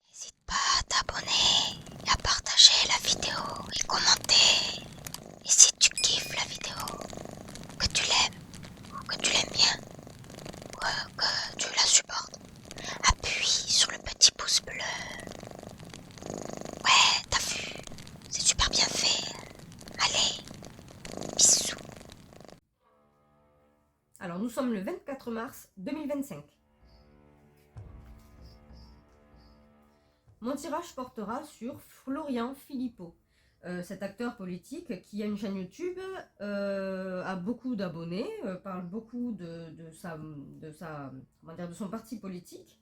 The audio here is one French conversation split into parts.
N'hésite pas à t'abonner et à partager la vidéo et commenter. Et si tu kiffes la vidéo, que tu l'aimes ou que tu l'aimes bien, ou que tu la supportes, appuie sur le petit pouce bleu. Ouais, t'as vu, c'est super bien fait. Allez, bisous. Alors nous sommes le 24 mars 2025. Mon tirage portera sur Florian Philippot, cet acteur politique qui a une chaîne YouTube, a beaucoup d'abonnés, parle beaucoup de son parti politique.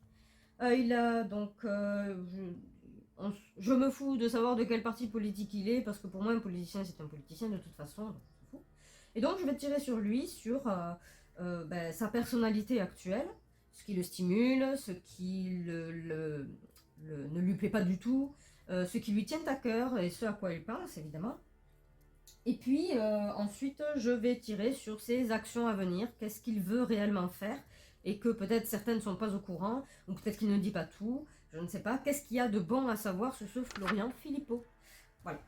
Il a donc, je me fous de savoir de quel parti politique il est, parce que pour moi un politicien c'est un politicien de toute façon, donc on s'en fout. Et donc je vais tirer sur lui, sur sa personnalité actuelle, ce qui le stimule, ce qui ne lui plaît pas du tout, ce qui lui tient à cœur et ce à quoi il pense évidemment. Et puis ensuite je vais tirer sur ses actions à venir, qu'est-ce qu'il veut réellement faire, et que peut-être certaines ne sont pas au courant, ou peut-être qu'il ne dit pas tout, je ne sais pas. Qu'est-ce qu'il y a de bon à savoir sur ce Florian Philippot? Voilà.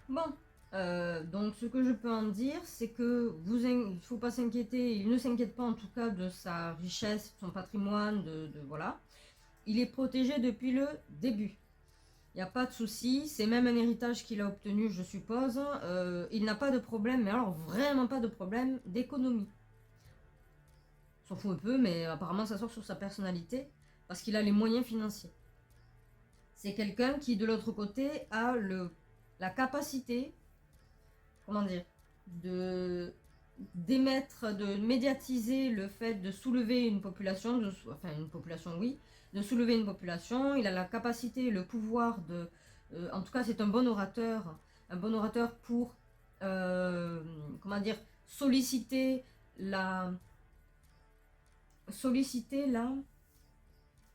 Bon, donc ce que je peux en dire, c'est que il ne faut pas s'inquiéter, il ne s'inquiète pas en tout cas de sa richesse, de son patrimoine, voilà. Il est protégé depuis le début. Il n'y a pas de souci, c'est même un héritage qu'il a obtenu, je suppose. Il n'a pas de problème, mais alors vraiment pas de problème d'économie. S'en fout un peu, mais apparemment ça sort sur sa personnalité, parce qu'il a les moyens financiers. C'est quelqu'un qui, de l'autre côté, a la capacité, comment dire, de médiatiser le fait de soulever une population, de soulever une population. Il a la capacité, le pouvoir en tout cas c'est un bon orateur pour, comment dire, solliciter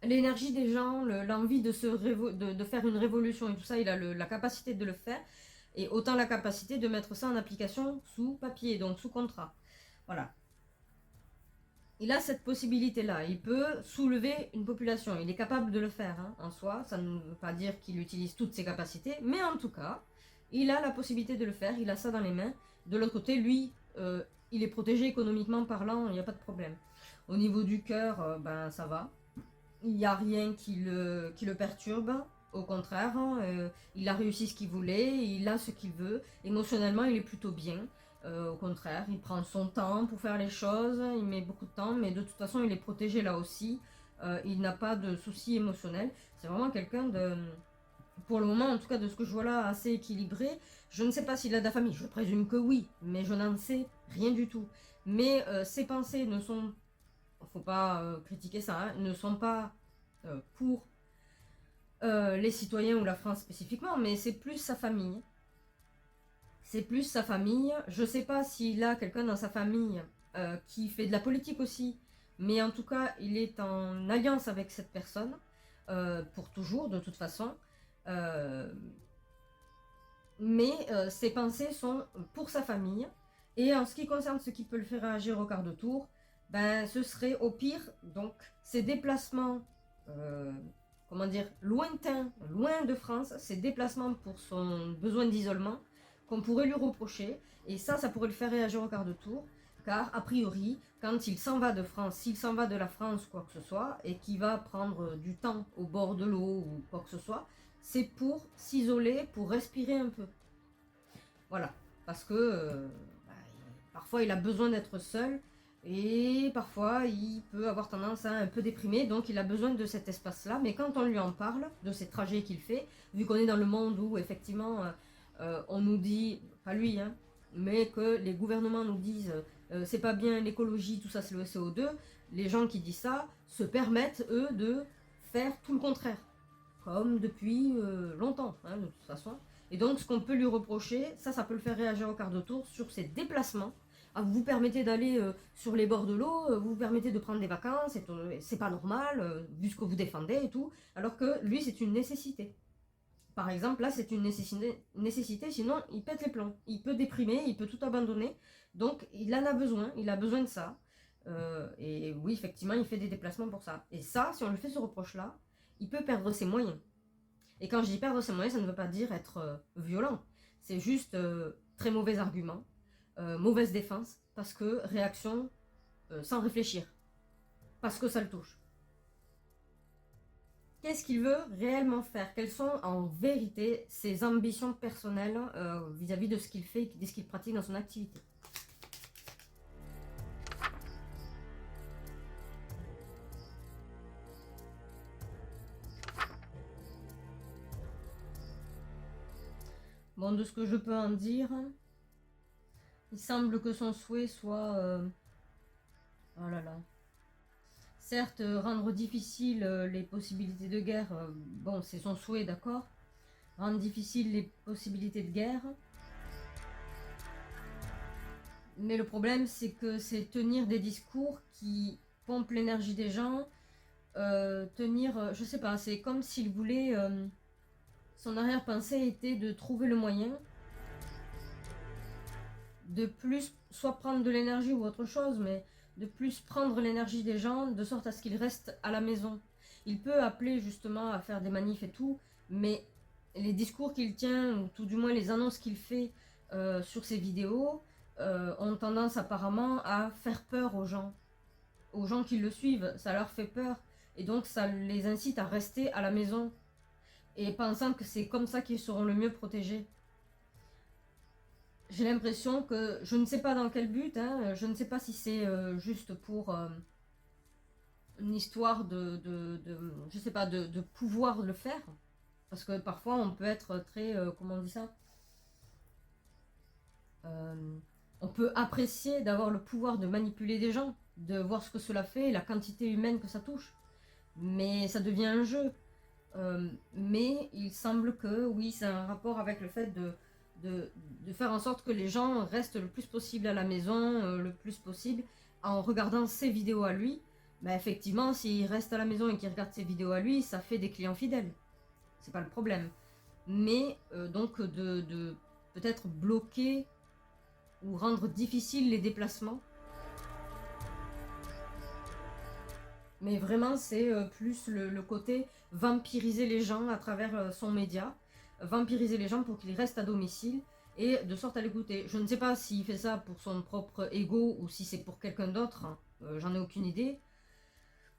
l'énergie des gens, l'envie de faire une révolution et tout ça. Il a la capacité de le faire, et autant la capacité de mettre ça en application sous papier, donc sous contrat. Voilà. Il a cette possibilité-là, il peut soulever une population, il est capable de le faire en soi, ça ne veut pas dire qu'il utilise toutes ses capacités, mais en tout cas, il a la possibilité de le faire, il a ça dans les mains. De l'autre côté, lui, il est protégé économiquement parlant, il n'y a pas de problème. Au niveau du cœur, ça va, il n'y a rien qui le perturbe, au contraire, il a réussi ce qu'il voulait, il a ce qu'il veut, émotionnellement il est plutôt bien. Au contraire, il prend son temps pour faire les choses, il met beaucoup de temps, mais de toute façon il est protégé là aussi, il n'a pas de soucis émotionnels. C'est vraiment quelqu'un pour le moment en tout cas de ce que je vois là, assez équilibré. Je ne sais pas s'il a de la famille, je présume que oui, mais je n'en sais rien du tout. Mais ses pensées ne sont, faut pas critiquer ça, ne sont pas pour les citoyens ou la France spécifiquement, mais c'est plus sa famille. C'est plus sa famille. Je sais pas s'il a quelqu'un dans sa famille qui fait de la politique aussi, mais en tout cas, il est en alliance avec cette personne, pour toujours, de toute façon. Mais ses pensées sont pour sa famille. Et en ce qui concerne ce qui peut le faire réagir au quart de tour, ce serait au pire, donc, ses déplacements, comment dire, lointains, loin de France, ses déplacements pour son besoin d'isolement, qu'on pourrait lui reprocher, et ça pourrait le faire réagir au quart de tour, car a priori, quand il s'en va de France, s'il s'en va de la France, quoi que ce soit, et qu'il va prendre du temps au bord de l'eau ou quoi que ce soit, c'est pour s'isoler, pour respirer un peu. Voilà, parce que parfois il a besoin d'être seul, et parfois il peut avoir tendance à un peu déprimer, donc il a besoin de cet espace-là. Mais quand on lui en parle, de ces trajets qu'il fait, vu qu'on est dans le monde où effectivement on nous dit, pas lui, mais que les gouvernements nous disent c'est pas bien l'écologie, tout ça c'est le CO2, les gens qui disent ça se permettent eux de faire tout le contraire, comme depuis longtemps, de toute façon. Et donc ce qu'on peut lui reprocher, ça peut le faire réagir au quart de tour sur ses déplacements, vous permettez d'aller sur les bords de l'eau, vous permettez de prendre des vacances, c'est pas normal, vu ce que vous défendez et tout, alors que lui c'est une nécessité. Par exemple, là c'est une nécessité, sinon il pète les plombs, il peut déprimer, il peut tout abandonner, donc il en a besoin, il a besoin de ça. Et oui, effectivement, il fait des déplacements pour ça. Et ça, si on lui fait ce reproche-là, il peut perdre ses moyens. Et quand je dis perdre ses moyens, ça ne veut pas dire être violent. C'est juste très mauvais argument, mauvaise défense, parce que réaction sans réfléchir, parce que ça le touche. Qu'est-ce qu'il veut réellement faire? Quelles sont en vérité ses ambitions personnelles vis-à-vis de ce qu'il fait et de ce qu'il pratique dans son activité? Bon, de ce que je peux en dire, il semble que son souhait soit... oh là là. Certes, rendre difficile les possibilités de guerre, bon, c'est son souhait, d'accord. Rendre difficile les possibilités de guerre. Mais le problème, c'est que c'est tenir des discours qui pompent l'énergie des gens. Je sais pas, c'est comme s'il voulait... son arrière-pensée était de trouver le moyen de plus, soit prendre de l'énergie ou autre chose, mais de plus prendre l'énergie des gens de sorte à ce qu'ils restent à la maison. Il peut appeler justement à faire des manifs et tout, mais les discours qu'il tient, ou tout du moins les annonces qu'il fait sur ses vidéos, ont tendance apparemment à faire peur aux gens qui le suivent. Ça leur fait peur, et donc ça les incite à rester à la maison, et pensant que c'est comme ça qu'ils seront le mieux protégés. J'ai l'impression que, je ne sais pas dans quel but, hein, je ne sais pas si c'est juste pour une histoire je sais pas, de pouvoir le faire, parce que parfois on peut être très, comment on dit ça, on peut apprécier d'avoir le pouvoir de manipuler des gens, de voir ce que cela fait, la quantité humaine que ça touche, mais ça devient un jeu. Mais il semble que oui, c'est un rapport avec le fait de faire en sorte que les gens restent le plus possible à la maison, le plus possible, en regardant ses vidéos à lui. Bah effectivement, s'ils restent à la maison et qu'ils regardent ses vidéos à lui, ça fait des clients fidèles. C'est pas le problème. Mais donc de peut-être bloquer ou rendre difficile les déplacements. Mais vraiment, c'est plus le côté vampiriser les gens à travers son média, vampiriser les gens pour qu'ils restent à domicile et de sorte à l'écouter. Je ne sais pas s'il fait ça pour son propre ego ou si c'est pour quelqu'un d'autre, hein. J'en ai aucune idée.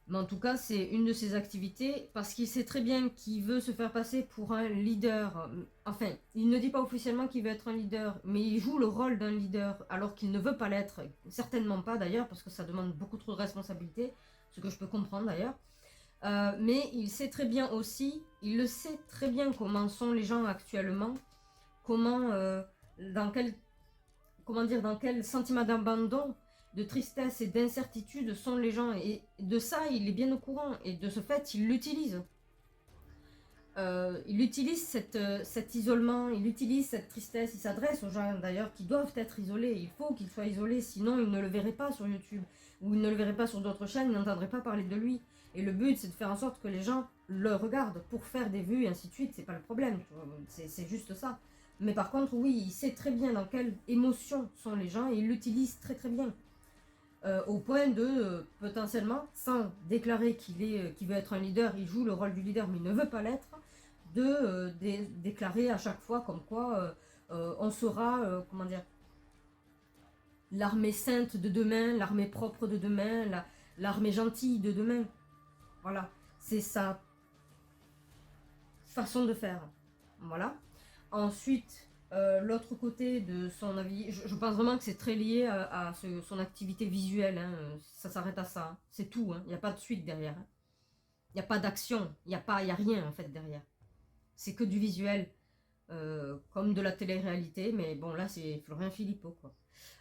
Mais en tout cas, c'est une de ses activités parce qu'il sait très bien qu'il veut se faire passer pour un leader. Enfin, il ne dit pas officiellement qu'il veut être un leader, mais il joue le rôle d'un leader alors qu'il ne veut pas l'être. Certainement pas d'ailleurs, parce que ça demande beaucoup trop de responsabilités, ce que je peux comprendre d'ailleurs. Mais il sait très bien aussi, il le sait très bien comment sont les gens actuellement, comment, dans quel sentiment d'abandon, de tristesse et d'incertitude sont les gens. Et de ça, il est bien au courant. Et de ce fait, il l'utilise. Il utilise cet isolement, il utilise cette tristesse. Il s'adresse aux gens d'ailleurs qui doivent être isolés. Il faut qu'ils soient isolés, sinon ils ne le verraient pas sur YouTube. Ou ils ne le verraient pas sur d'autres chaînes, ils n'entendraient pas parler de lui. Et le but, c'est de faire en sorte que les gens le regardent pour faire des vues et ainsi de suite. C'est pas le problème, c'est juste ça. Mais par contre, oui, il sait très bien dans quelle émotion sont les gens et il l'utilise très très bien. Au point de, potentiellement, sans déclarer qu'il veut être un leader, il joue le rôle du leader mais il ne veut pas l'être, de déclarer à chaque fois comme quoi on sera, comment dire, l'armée sainte de demain, l'armée propre de demain, l'armée gentille de demain. Voilà, c'est sa façon de faire. Voilà. Ensuite, l'autre côté de son avis, je pense vraiment que c'est très lié à son activité visuelle. Hein. Ça s'arrête à ça. Hein. C'est tout. Hein. Il n'y a pas de suite derrière. Hein. Il n'y a pas d'action. Il n'y a rien en fait derrière. C'est que du visuel. Comme de la télé-réalité. Mais bon, là, c'est Florian Philippot. Quoi.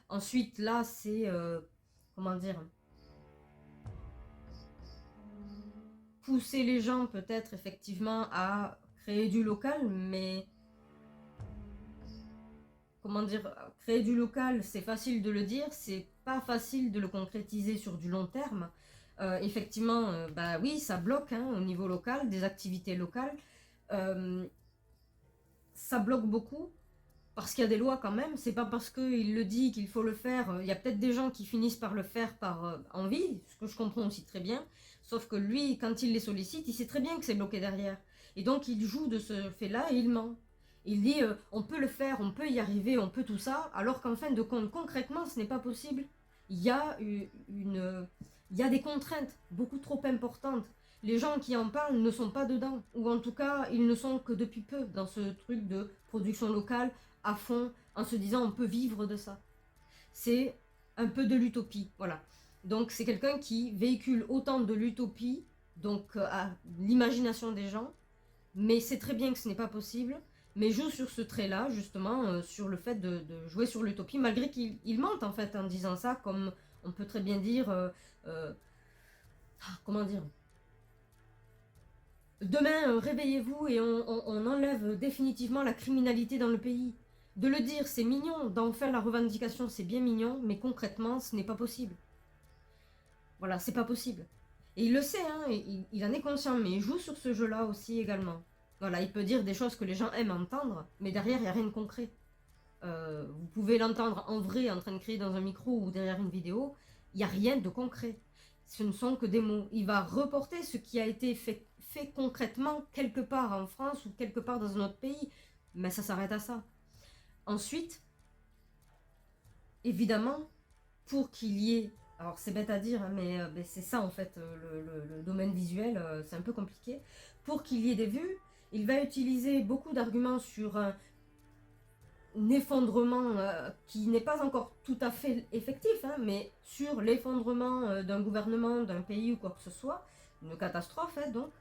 Ensuite, là, c'est... comment dire, pousser les gens peut-être effectivement à créer du local, mais comment dire, créer du local, c'est facile de le dire, c'est pas facile de le concrétiser sur du long terme. Effectivement, bah oui, ça bloque hein, au niveau local, des activités locales. Ça bloque beaucoup parce qu'il y a des lois quand même. C'est pas parce qu'il le dit qu'il faut le faire. Il y a peut-être des gens qui finissent par le faire par envie, ce que je comprends aussi très bien. Sauf que lui, quand il les sollicite, il sait très bien que c'est bloqué derrière. Et donc il joue de ce fait-là et il ment. Il dit on peut le faire, on peut y arriver, on peut tout ça, alors qu'en fin de compte, concrètement, ce n'est pas possible. Il y a il y a des contraintes beaucoup trop importantes. Les gens qui en parlent ne sont pas dedans, ou en tout cas, ils ne sont que depuis peu dans ce truc de production locale à fond, en se disant on peut vivre de ça. C'est un peu de l'utopie, voilà. Donc c'est quelqu'un qui véhicule autant de l'utopie, donc à l'imagination des gens, mais c'est très bien que ce n'est pas possible, mais joue sur ce trait-là, justement, sur le fait de jouer sur l'utopie, malgré qu'il mente en fait en disant ça, comme on peut très bien dire, comment dire, demain, réveillez-vous et on enlève définitivement la criminalité dans le pays. De le dire, c'est mignon, d'en faire la revendication, c'est bien mignon, mais concrètement, ce n'est pas possible. Voilà, c'est pas possible. Et il le sait, hein, il en est conscient, mais il joue sur ce jeu-là aussi également. Voilà, il peut dire des choses que les gens aiment entendre, mais derrière, il n'y a rien de concret. Vous pouvez l'entendre en vrai, en train de crier dans un micro ou derrière une vidéo, il n'y a rien de concret. Ce ne sont que des mots. Il va reporter ce qui a été fait concrètement quelque part en France ou quelque part dans un autre pays, mais ça s'arrête à ça. Ensuite, évidemment, pour qu'il y ait, alors c'est bête à dire, hein, mais c'est ça en fait, le domaine visuel, c'est un peu compliqué. Pour qu'il y ait des vues, il va utiliser beaucoup d'arguments sur un effondrement qui n'est pas encore tout à fait effectif, hein, mais sur l'effondrement d'un gouvernement, d'un pays ou quoi que ce soit, une catastrophe donc,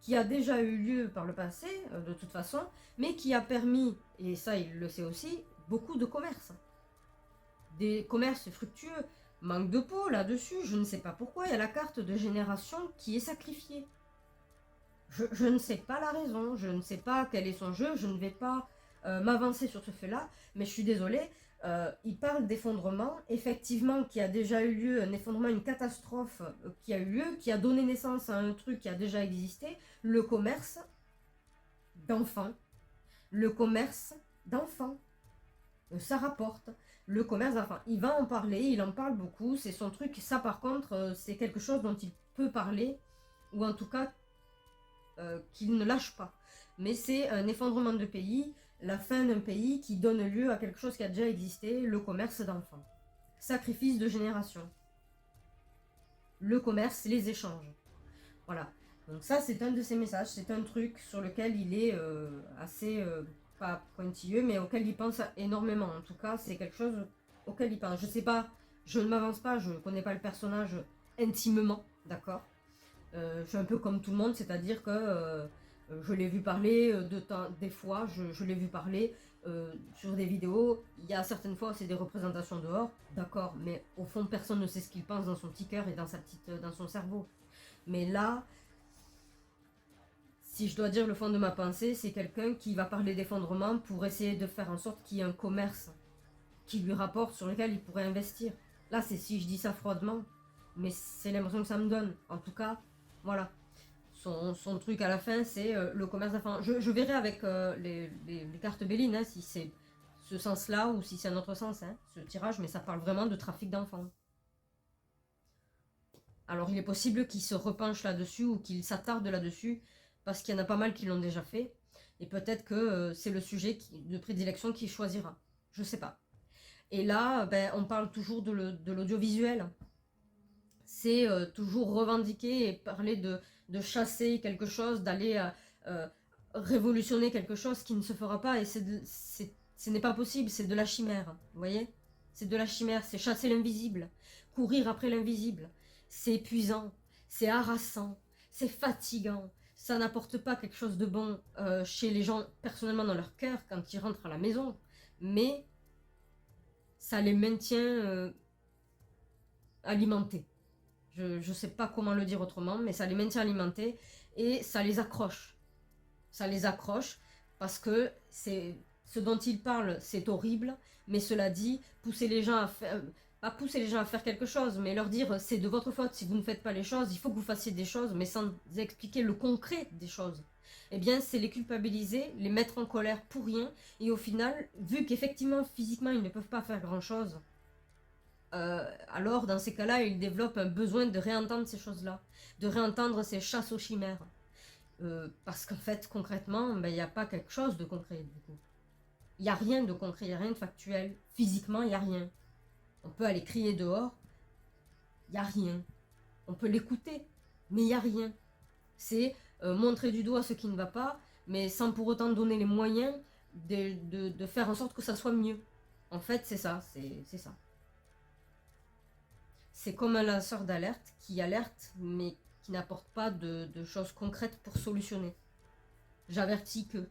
qui a déjà eu lieu par le passé, de toute façon, mais qui a permis, et ça il le sait aussi, beaucoup de commerces. Des commerces fructueux. Manque de peau là-dessus, je ne sais pas pourquoi, il y a la carte de génération qui est sacrifiée. Je ne sais pas la raison, je ne sais pas quel est son jeu, je ne vais pas m'avancer sur ce fait-là, mais je suis désolée, il parle d'effondrement, effectivement, qui a déjà eu lieu, un effondrement, une catastrophe qui a eu lieu, qui a donné naissance à un truc qui a déjà existé, le commerce d'enfants. Le commerce d'enfants. Ça rapporte. Le commerce d'enfants. Il va en parler, il en parle beaucoup, c'est son truc. Ça, par contre, c'est quelque chose dont il peut parler, ou en tout cas, qu'il ne lâche pas. Mais c'est un effondrement de pays, la fin d'un pays qui donne lieu à quelque chose qui a déjà existé, le commerce d'enfants. Sacrifice de génération. Le commerce, les échanges. Voilà. Donc ça, c'est un de ses messages, c'est un truc sur lequel il est assez, pas pointilleux, mais auquel il pense énormément. En tout cas, c'est quelque chose auquel il pense. Je sais pas, je ne m'avance pas, je ne connais pas le personnage intimement, d'accord. Je suis un peu comme tout le monde, c'est-à-dire que je l'ai vu parler des fois, je l'ai vu parler sur des vidéos. Il y a certaines fois, c'est des représentations dehors, d'accord, mais au fond, personne ne sait ce qu'il pense dans son petit cœur et dans son cerveau. Mais là, si je dois dire le fond de ma pensée, c'est quelqu'un qui va parler d'effondrement pour essayer de faire en sorte qu'il y ait un commerce qui lui rapporte, sur lequel il pourrait investir. Là, c'est si je dis ça froidement, mais c'est l'impression que ça me donne. En tout cas, voilà. Son truc à la fin, c'est le commerce d'enfants. Je verrai avec les cartes Béline hein, si c'est ce sens-là ou si c'est un autre sens, hein, ce tirage, mais ça parle vraiment de trafic d'enfants. Alors il est possible qu'il se repenche là-dessus ou qu'il s'attarde là-dessus, parce qu'il y en a pas mal qui l'ont déjà fait, et peut-être que c'est le sujet de prédilection qu'il choisira. Je sais pas. Et là, ben, on parle toujours de l'audiovisuel. C'est toujours revendiquer et parler de chasser quelque chose, d'aller révolutionner quelque chose qui ne se fera pas. Et ce n'est pas possible, c'est de la chimère. Vous voyez? C'est de la chimère, c'est chasser l'invisible, courir après l'invisible. C'est épuisant, c'est harassant, c'est fatigant. Ça n'apporte pas quelque chose de bon chez les gens, personnellement dans leur cœur, quand ils rentrent à la maison. Mais ça les maintient alimentés. Je sais pas comment le dire autrement, mais ça les maintient alimentés et ça les accroche. Ça les accroche parce que ce ce dont il parle, c'est horrible, mais cela dit, pousser les gens à faire... Pas pousser les gens à faire quelque chose, mais leur dire c'est de votre faute si vous ne faites pas les choses, il faut que vous fassiez des choses, mais sans expliquer le concret des choses. Eh bien, c'est les culpabiliser, les mettre en colère pour rien, et au final, vu qu'effectivement, physiquement, ils ne peuvent pas faire grand-chose, alors dans ces cas-là, ils développent un besoin de réentendre ces choses-là, de réentendre ces chasses aux chimères. Parce qu'en fait, concrètement, il n'y a pas quelque chose de concret, du coup. Il n'y a rien de concret, il n'y a rien de factuel. Physiquement, il n'y a rien. On peut aller crier dehors, il n'y a rien. On peut l'écouter, mais il n'y a rien. C'est montrer du doigt ce qui ne va pas, mais sans pour autant donner les moyens de faire en sorte que ça soit mieux. En fait, c'est ça, c'est ça. C'est comme un lanceur d'alerte qui alerte, mais qui n'apporte pas de choses concrètes pour solutionner. J'avertis que...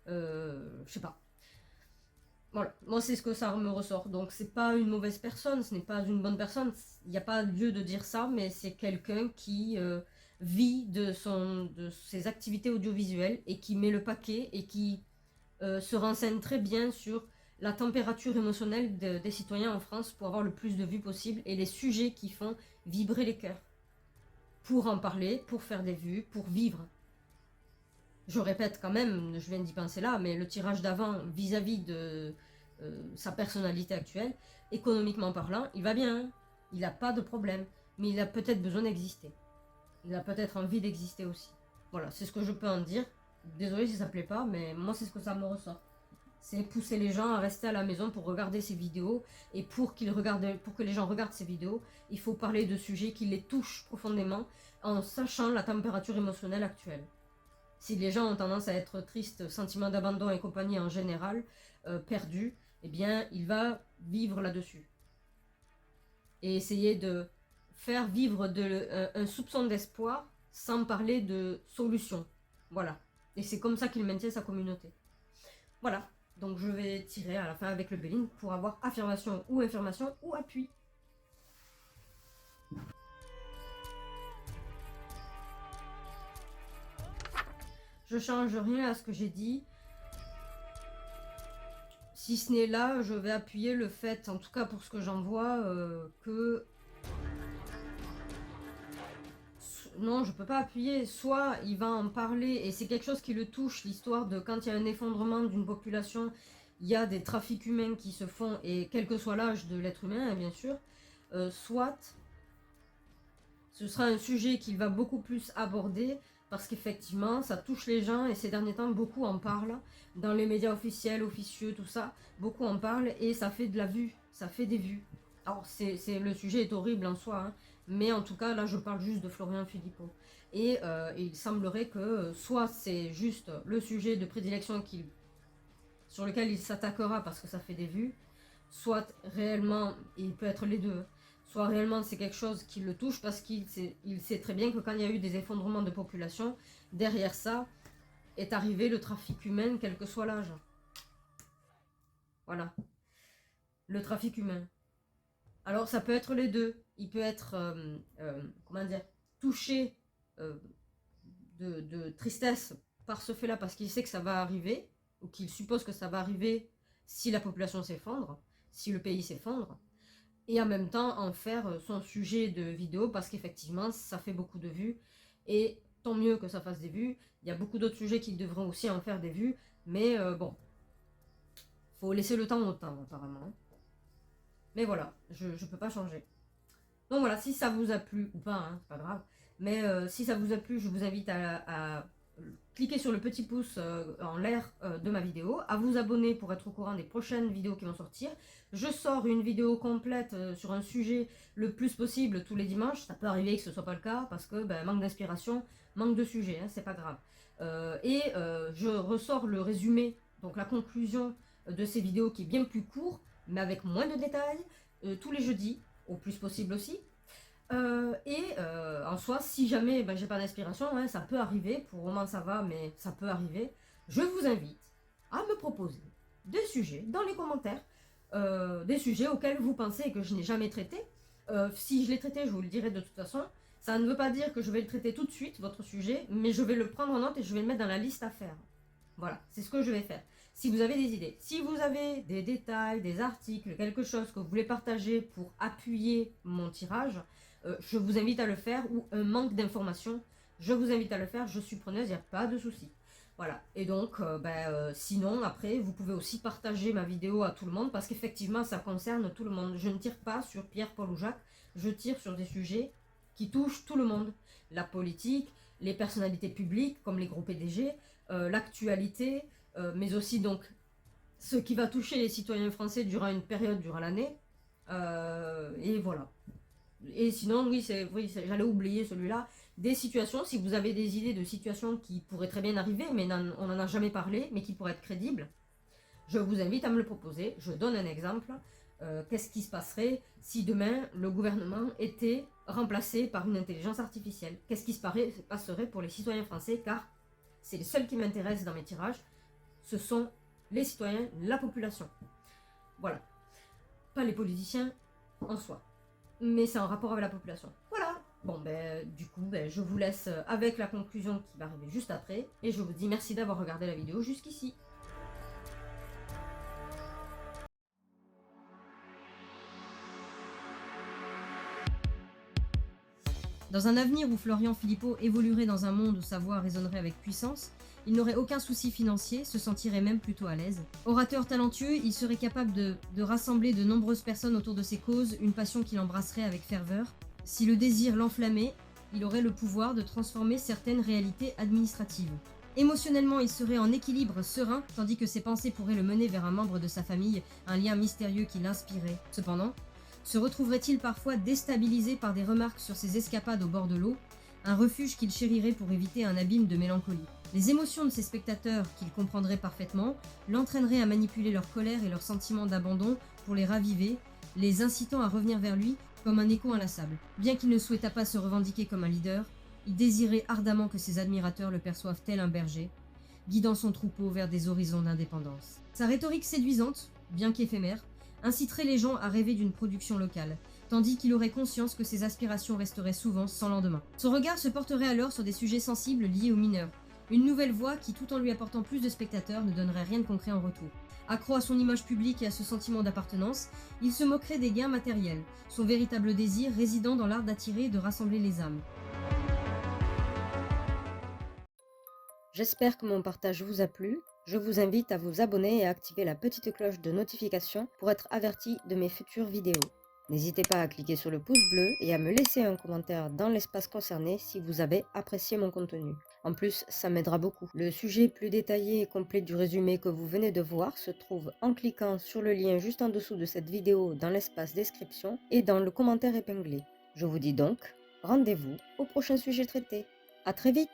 je sais pas. Voilà, moi c'est ce que ça me ressort. Donc c'est pas une mauvaise personne, ce n'est pas une bonne personne. Il n'y a pas lieu de dire ça, mais c'est quelqu'un qui vit de ses activités audiovisuelles et qui met le paquet et qui se renseigne très bien sur la température émotionnelle des citoyens en France pour avoir le plus de vues possible et les sujets qui font vibrer les cœurs. Pour en parler, pour faire des vues, pour vivre. Je répète quand même, je viens d'y penser là, mais le tirage d'avant vis-à-vis de sa personnalité actuelle, économiquement parlant, il va bien, hein. Il n'a pas de problème, mais il a peut-être besoin d'exister. Il a peut-être envie d'exister aussi. Voilà, c'est ce que je peux en dire. Désolé si ça plaît pas, mais moi c'est ce que ça me ressort. C'est pousser les gens à rester à la maison pour regarder ces vidéos, et pour que les gens regardent ces vidéos, il faut parler de sujets qui les touchent profondément, en sachant la température émotionnelle actuelle. Si les gens ont tendance à être tristes, sentiment d'abandon et compagnie en général, perdus, eh bien, il va vivre là-dessus. Et essayer de faire vivre un soupçon d'espoir sans parler de solution. Voilà. Et c'est comme ça qu'il maintient sa communauté. Voilà. Donc je vais tirer à la fin avec le Béline pour avoir affirmation ou information ou appui. Je change rien à ce que j'ai dit. Si ce n'est là, je vais appuyer le fait, en tout cas pour ce que j'en vois, que... Non, je peux pas appuyer. Soit il va en parler, et c'est quelque chose qui le touche, l'histoire de quand il y a un effondrement d'une population, il y a des trafics humains qui se font, et quel que soit l'âge de l'être humain, hein, bien sûr. Soit ce sera un sujet qu'il va beaucoup plus aborder, parce qu'effectivement, ça touche les gens, et ces derniers temps, beaucoup en parlent, dans les médias officiels, officieux, tout ça, beaucoup en parlent, et ça fait de la vue, ça fait des vues. Alors, le sujet est horrible en soi, hein, mais en tout cas, là, je parle juste de Florian Philippot. Et il semblerait que soit c'est juste le sujet de prédilection sur lequel il s'attaquera parce que ça fait des vues, soit réellement, et il peut être les deux, soit réellement c'est quelque chose qui le touche parce qu'il sait très bien que quand il y a eu des effondrements de population, derrière ça est arrivé le trafic humain, quel que soit l'âge. Voilà. Le trafic humain. Alors ça peut être les deux. Il peut être, comment dire, touché de tristesse par ce fait-là, parce qu'il sait que ça va arriver, ou qu'il suppose que ça va arriver si la population s'effondre, si le pays s'effondre, et en même temps en faire son sujet de vidéo, parce qu'effectivement ça fait beaucoup de vues, et tant mieux que ça fasse des vues. Il y a beaucoup d'autres sujets qui devraient aussi en faire des vues, mais bon, faut laisser le temps au temps apparemment. Mais voilà, je peux pas changer. Donc voilà, si ça vous a plu, ou pas, hein, c'est pas grave, mais si ça vous a plu, je vous invite à cliquer sur le petit pouce en l'air de ma vidéo, à vous abonner pour être au courant des prochaines vidéos qui vont sortir. Je sors une vidéo complète sur un sujet le plus possible tous les dimanches. Ça peut arriver que ce soit pas le cas, parce que manque d'inspiration, manque de sujet, hein, c'est pas grave. Je ressors le résumé, donc la conclusion de ces vidéos qui est bien plus court, mais avec moins de détails, tous les jeudis, au plus possible aussi. En soi, si jamais j'ai pas d'inspiration, hein, ça peut arriver, pour le moment ça va, mais ça peut arriver, je vous invite à me proposer des sujets dans les commentaires, des sujets auxquels vous pensez que je n'ai jamais traité. Si je l'ai traité, je vous le dirai de toute façon. Ça ne veut pas dire que je vais le traiter tout de suite, votre sujet, mais je vais le prendre en note et je vais le mettre dans la liste à faire. Voilà, c'est ce que je vais faire. Si vous avez des idées, si vous avez des détails, des articles, quelque chose que vous voulez partager pour appuyer mon tirage, je vous invite à le faire, ou un manque d'informations, je vous invite à le faire, je suis preneuse, il n'y a pas de souci. Voilà, et donc sinon après vous pouvez aussi partager ma vidéo à tout le monde parce qu'effectivement ça concerne tout le monde. Je ne tire pas sur Pierre, Paul ou Jacques, je tire sur des sujets qui touchent tout le monde. La politique, les personnalités publiques comme les gros PDG, l'actualité, mais aussi donc ce qui va toucher les citoyens français durant une période, durant l'année. Et voilà. Et sinon, oui, j'allais oublier celui-là. Des situations, si vous avez des idées de situations qui pourraient très bien arriver, mais on n'en a jamais parlé, mais qui pourraient être crédibles, je vous invite à me le proposer. Je donne un exemple. Qu'est-ce qui se passerait si demain le gouvernement était remplacé par une intelligence artificielle? Qu'est-ce qui se passerait pour les citoyens français? Car c'est les seuls qui m'intéressent dans mes tirages. Ce sont les citoyens, la population. Voilà. Pas les politiciens en soi. Mais c'est en rapport avec la population. Voilà. Bon, du coup, je vous laisse avec la conclusion qui va arriver juste après. Et je vous dis merci d'avoir regardé la vidéo jusqu'ici. Dans un avenir où Florian Philippot évoluerait dans un monde où sa voix résonnerait avec puissance, il n'aurait aucun souci financier, se sentirait même plutôt à l'aise. Orateur talentueux, il serait capable de rassembler de nombreuses personnes autour de ses causes, une passion qu'il embrasserait avec ferveur. Si le désir l'enflammait, il aurait le pouvoir de transformer certaines réalités administratives. Émotionnellement, il serait en équilibre serein, tandis que ses pensées pourraient le mener vers un membre de sa famille, un lien mystérieux qui l'inspirait. Cependant, se retrouverait-il parfois déstabilisé par des remarques sur ses escapades au bord de l'eau, un refuge qu'il chérirait pour éviter un abîme de mélancolie. Les émotions de ses spectateurs, qu'il comprendrait parfaitement, l'entraîneraient à manipuler leur colère et leur sentiment d'abandon pour les raviver, les incitant à revenir vers lui comme un écho inlassable. Bien qu'il ne souhaitât pas se revendiquer comme un leader, il désirait ardemment que ses admirateurs le perçoivent tel un berger, guidant son troupeau vers des horizons d'indépendance. Sa rhétorique séduisante, bien qu'éphémère, inciterait les gens à rêver d'une production locale, tandis qu'il aurait conscience que ses aspirations resteraient souvent sans lendemain. Son regard se porterait alors sur des sujets sensibles liés aux mineurs, une nouvelle voix qui, tout en lui apportant plus de spectateurs, ne donnerait rien de concret en retour. Accro à son image publique et à ce sentiment d'appartenance, il se moquerait des gains matériels, son véritable désir résidant dans l'art d'attirer et de rassembler les âmes. J'espère que mon partage vous a plu. Je vous invite à vous abonner et à activer la petite cloche de notification pour être averti de mes futures vidéos. N'hésitez pas à cliquer sur le pouce bleu et à me laisser un commentaire dans l'espace concerné si vous avez apprécié mon contenu. En plus, ça m'aidera beaucoup. Le sujet plus détaillé et complet du résumé que vous venez de voir se trouve en cliquant sur le lien juste en dessous de cette vidéo dans l'espace description et dans le commentaire épinglé. Je vous dis donc, rendez-vous au prochain sujet traité. À très vite!